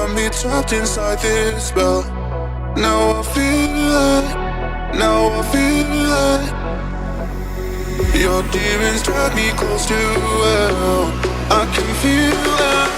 got me trapped inside this spell. Now I feel like, now I feel like your demons drag me close to hell. I can feel that.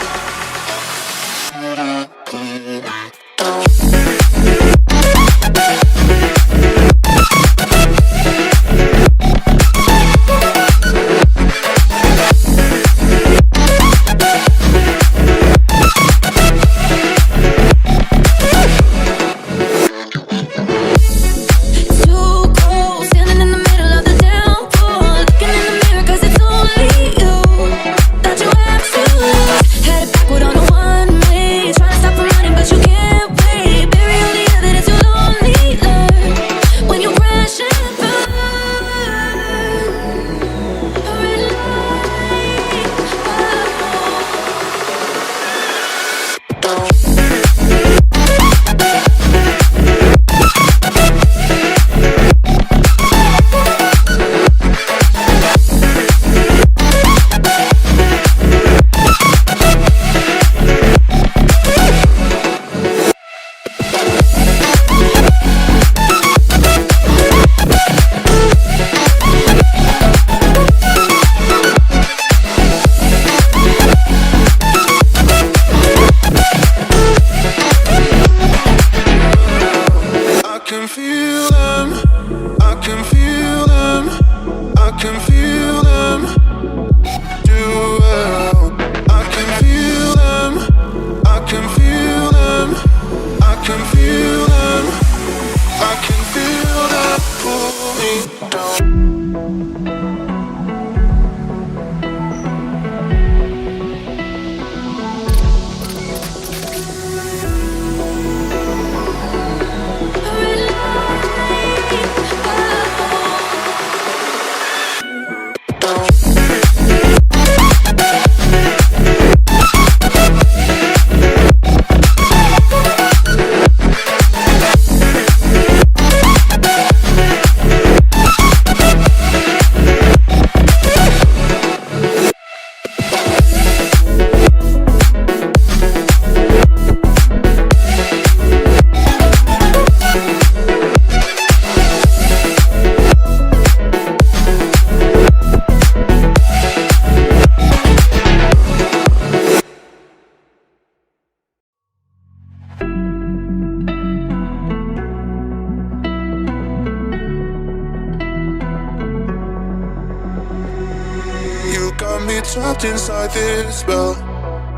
Trapped inside this spell.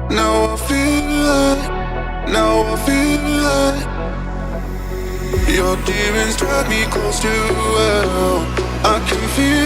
Now I feel like, now I feel like your demons drag me close to hell. I can feel